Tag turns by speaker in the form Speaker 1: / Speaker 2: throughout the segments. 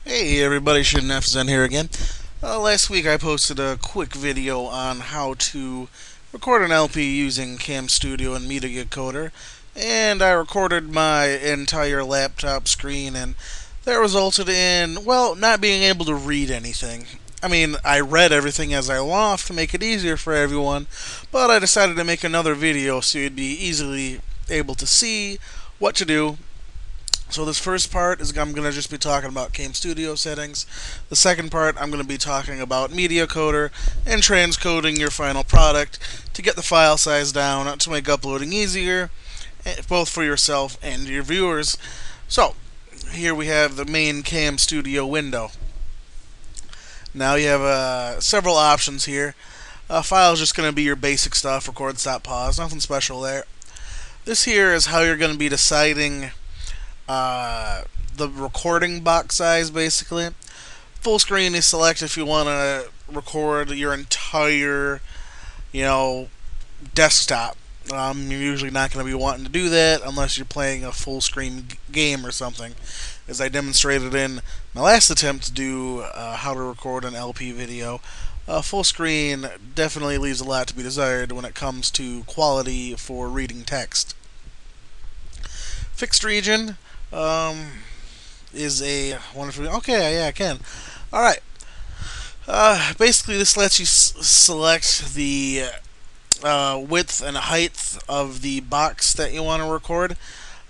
Speaker 1: Hey everybody, ShinNefzen here again. Last week I posted a quick video on how to record an LP using CamStudio and Media Coder, and I recorded my entire laptop screen, and that resulted in, well, not being able to read anything. I mean, I read everything as I went off to make it easier for everyone, but I decided to make another video so you'd be easily able to see what to do. So this first part is I'm going to just be talking about CamStudio settings. The second part I'm going to be talking about Media Coder and transcoding your final product to get the file size down to make uploading easier, both for yourself and your viewers. So here we have the main CamStudio window. Now you have several options here. File is just going to be your basic stuff, record, stop, pause, nothing special there. This here is how you're going to be deciding the recording box size, basically. Full screen is select if you want to record your entire, you know, desktop. You're usually not going to be wanting to do that unless you're playing a full screen game or something, as I demonstrated in my last attempt to do how to record an LP video. Full screen definitely leaves a lot to be desired when it comes to quality for reading text. Fixed region is a wonderful. Okay, yeah, I can. All right. Basically, this lets you select the width and height of the box that you want to record.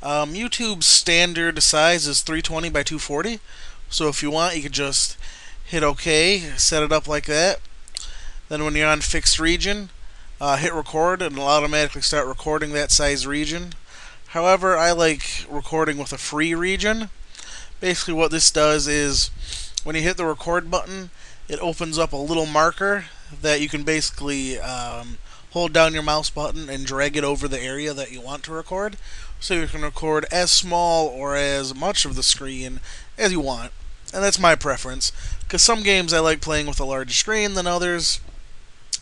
Speaker 1: YouTube's standard size is 320 by 240. So if you want, you could just hit OK, set it up like that. Then when you're on fixed region, hit record and it'll automatically start recording that size region. However, I like recording with a free region. Basically what this does is when you hit the record button, it opens up a little marker that you can basically hold down your mouse button and drag it over the area that you want to record. So you can record as small or as much of the screen as you want. And that's my preference, because some games I like playing with a larger screen than others,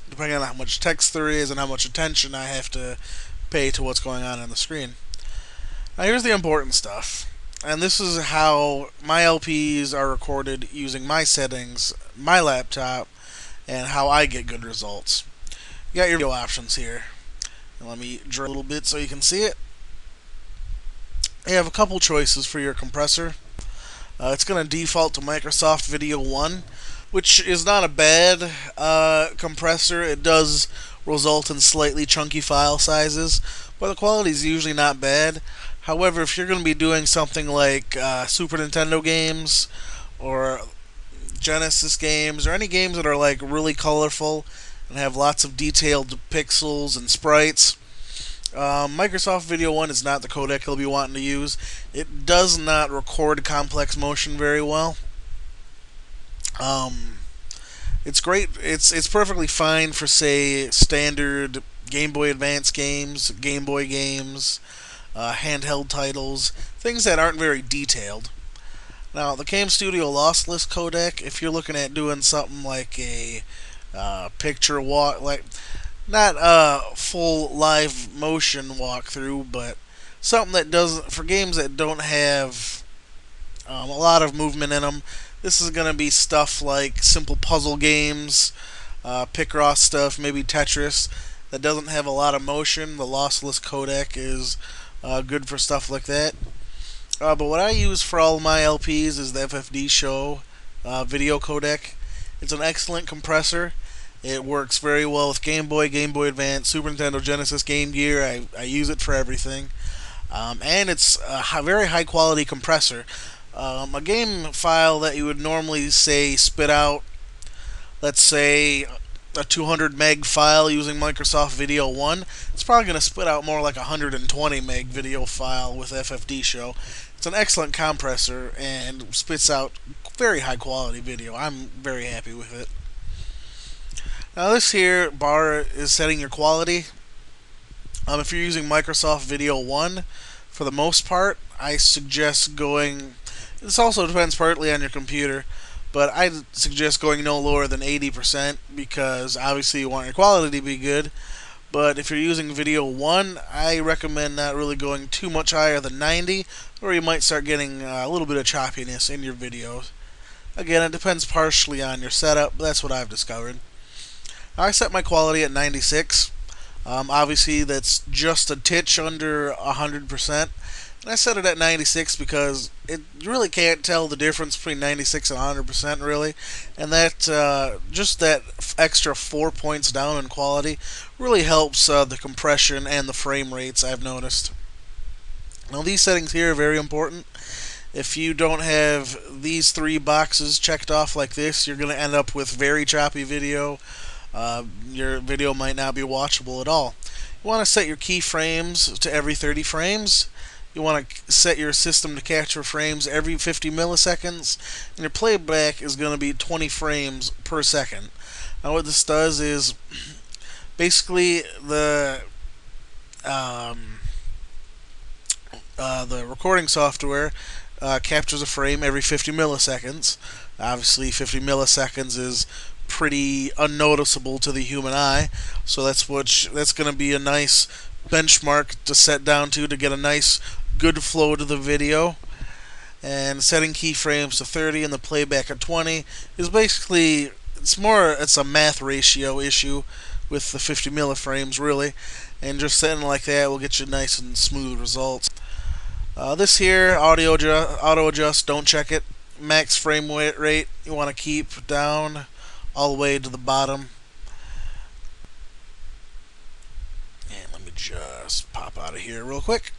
Speaker 1: depending on how much text there is and how much attention I have to pay to what's going on the screen. Now here's the important stuff. And this is how my LPs are recorded using my settings, my laptop, and how I get good results. You got your video options here. And let me draw a little bit so you can see it. You have a couple choices for your compressor. It's going to default to Microsoft Video 1, which is not a bad compressor. It does result in slightly chunky file sizes, but the quality is usually not bad. However, if you're going to be doing something like Super Nintendo games or Genesis games or any games that are like really colorful and have lots of detailed pixels and sprites, Microsoft Video 1 is not the codec you'll be wanting to use. It does not record complex motion very well. It's great. It's perfectly fine for, say, standard Game Boy Advance games, Game Boy games, handheld titles, things that aren't very detailed. Now, the CamStudio lossless codec, if you're looking at doing something like a picture walk, like not a full live motion walkthrough, but something that doesn't, for games that don't have a lot of movement in them. This is going to be stuff like simple puzzle games, Picross stuff, maybe Tetris, that doesn't have a lot of motion. The lossless codec is good for stuff like that. But what I use for all my LPs is the FFD Show video codec. It's an excellent compressor. It works very well with Game Boy, Game Boy Advance, Super Nintendo, Genesis, Game Gear. I use it for everything. And it's a very high quality compressor. A game file that you would normally say spit out, let's say a 200 meg file using Microsoft Video 1, it's probably going to spit out more like a 120 meg video file with FFD Show. It's an excellent compressor and spits out very high quality video. I'm very happy with it. Now this here bar is setting your quality. If you're using Microsoft Video 1, for the most part, I suggest going. This also depends partly on your computer, but I suggest going no lower than 80% because obviously you want your quality to be good. But if you're using Video 1, I recommend not really going too much higher than 90, or you might start getting a little bit of choppiness in your videos. Again, it depends partially on your setup, but that's what I've discovered. I set my quality at 96. Obviously, that's just a titch under 100%. And I set it at 96 because you really can't tell the difference between 96 and 100%, really. And that just that extra 4 points down in quality really helps the compression and the frame rates, I've noticed. Now, these settings here are very important. If you don't have these three boxes checked off like this, you're going to end up with very choppy video. Your video might not be watchable at all. You want to set your keyframes to every 30 frames. You want to set your system to capture frames every 50 milliseconds. And your playback is going to be 20 frames per second. Now what this does is basically the recording software captures a frame every 50 milliseconds. Obviously, 50 milliseconds is pretty unnoticeable to the human eye, so that's going to be a nice benchmark to set down to get a nice good flow to the video. And setting keyframes to 30 and the playback at 20 is basically it's a math ratio issue with the 50 milliframes really, and just setting like that will get you nice and smooth results. This here, auto adjust, don't check it. Max frame rate, you want to keep down all the way to the bottom. And let me just pop out of here real quick.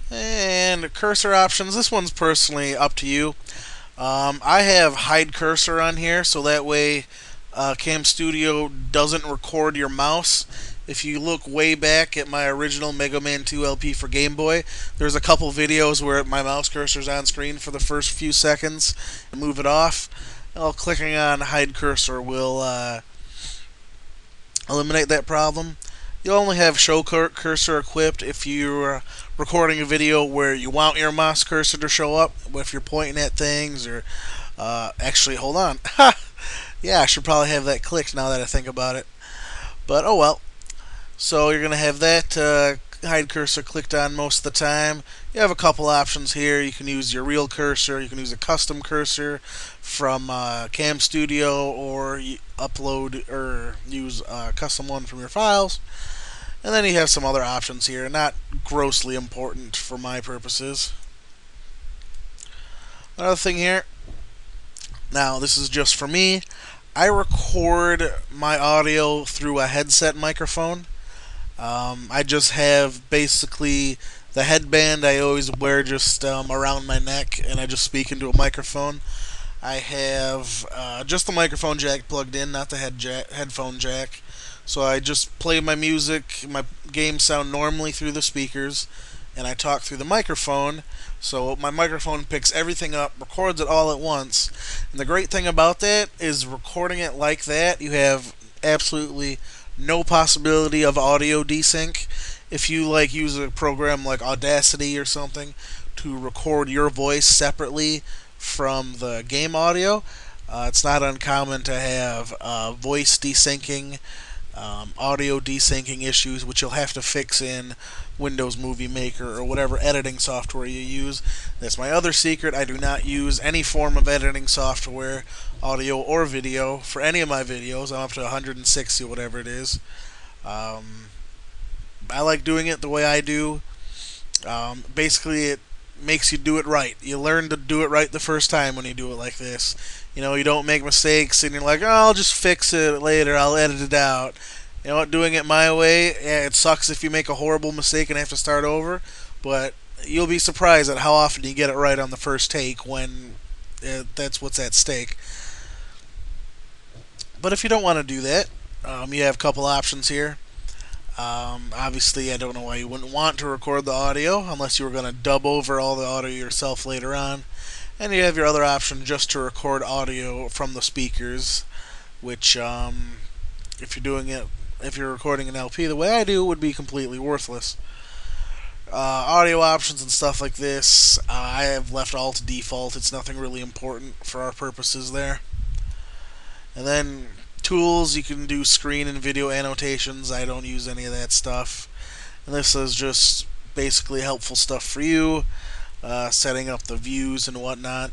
Speaker 1: And cursor options, this one's personally up to you. I have hide cursor on here, so that way CamStudio doesn't record your mouse. If you look way back at my original Mega Man 2 LP for Game Boy, there's a couple videos where my mouse cursor's on screen for the first few seconds and move it off. Well, clicking on hide cursor will eliminate that problem. You'll only have show cursor equipped if you're recording a video where you want your mouse cursor to show up, if you're pointing at things or actually, hold on. Yeah, I should probably have that clicked now that I think about it. But oh well. So you're going to have that hide cursor clicked on most of the time. You have a couple options here. You can use your real cursor. You can use a custom cursor from CamStudio, or upload or use a custom one from your files. And then you have some other options here, not grossly important for my purposes. Another thing here. Now, this is just for me. I record my audio through a headset microphone. I just have basically the headband I always wear just around my neck, and I just speak into a microphone. I have just the microphone jack plugged in, not the headphone jack. So I just play my music, my games sound normally through the speakers, and I talk through the microphone. So my microphone picks everything up, records it all at once. And the great thing about that is recording it like that, you have absolutely no possibility of audio desync. If you use a program like Audacity or something to record your voice separately from the game audio, it's not uncommon to have voice desyncing, audio desyncing issues, which you'll have to fix in Windows Movie Maker or whatever editing software you use. That's my other secret. I do not use any form of editing software, audio or video, for any of my videos. I'm up to 160, whatever it is. I like doing it the way I do. Basically, it makes you do it right. You learn to do it right the first time when you do it like this. You know, you don't make mistakes and you're like, oh, I'll just fix it later, I'll edit it out. You know what, doing it my way, yeah, it sucks if you make a horrible mistake and have to start over, but you'll be surprised at how often you get it right on the first take when that's what's at stake. But if you don't want to do that, you have a couple options here. Obviously, I don't know why you wouldn't want to record the audio unless you were going to dub over all the audio yourself later on. And you have your other option just to record audio from the speakers, which if you're recording an LP the way I do, would be completely worthless. Audio options and stuff like this, I have left all to default. It's nothing really important for our purposes there. And then tools, you can do screen and video annotations. I don't use any of that stuff. And this is just basically helpful stuff for you, setting up the views and whatnot.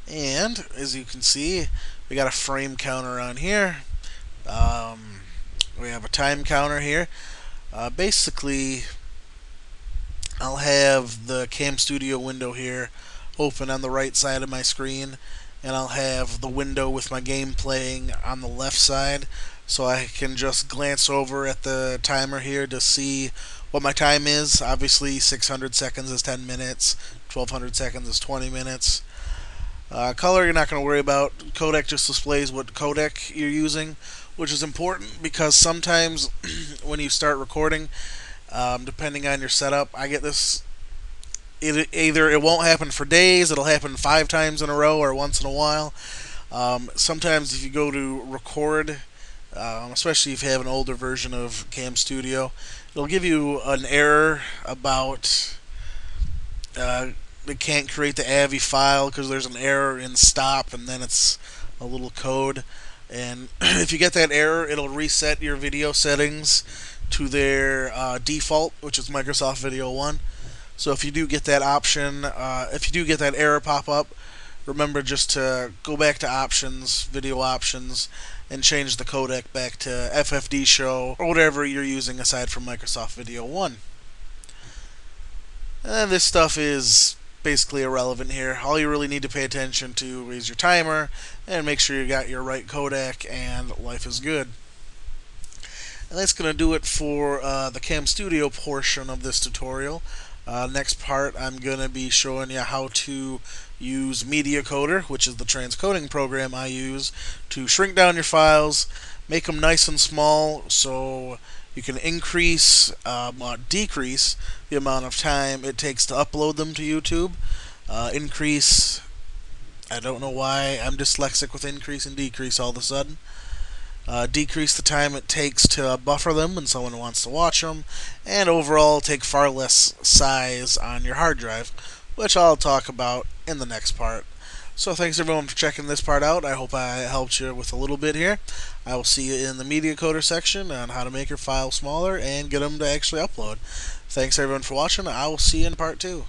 Speaker 1: And as you can see, we got a frame counter on here. Um, we have a time counter here. Basically, I'll have the CamStudio window here open on the right side of my screen, and I'll have the window with my game playing on the left side, so I can just glance over at the timer here to see what my time is. Obviously, 600 seconds is 10 minutes, 1200 seconds is 20 minutes. Color, you're not going to worry about. Codec just displays what codec you're using, which is important because sometimes when you start recording, depending on your setup, I get this. Either it won't happen for days, it'll happen 5 times in a row, or once in a while. Sometimes if you go to record, especially if you have an older version of CamStudio, it'll give you an error about it can't create the AVI file because there's an error in stop, and then it's a little code. And if you get that error, it'll reset your video settings to their default, which is Microsoft Video 1. So if you do get that option, if you do get that error pop up, remember just to go back to options, video options, and change the codec back to FFD show or whatever you're using aside from Microsoft Video 1. And this stuff is basically irrelevant here. All you really need to pay attention to is your timer and make sure you got your right codec, and life is good. And that's going to do it for the CamStudio portion of this tutorial. Next part, I'm going to be showing you how to use Media Coder, which is the transcoding program I use to shrink down your files, make them nice and small so you can increase, decrease the amount of time it takes to upload them to YouTube. Increase, I don't know why I'm dyslexic with increase and decrease all of a sudden. Decrease the time it takes to buffer them when someone wants to watch them, and overall take far less size on your hard drive, which I'll talk about in the next part. So thanks everyone for checking this part out. I hope I helped you with a little bit here. I will see you in the Media Coder section on how to make your files smaller and get them to actually upload. Thanks everyone for watching. I will see you in part 2.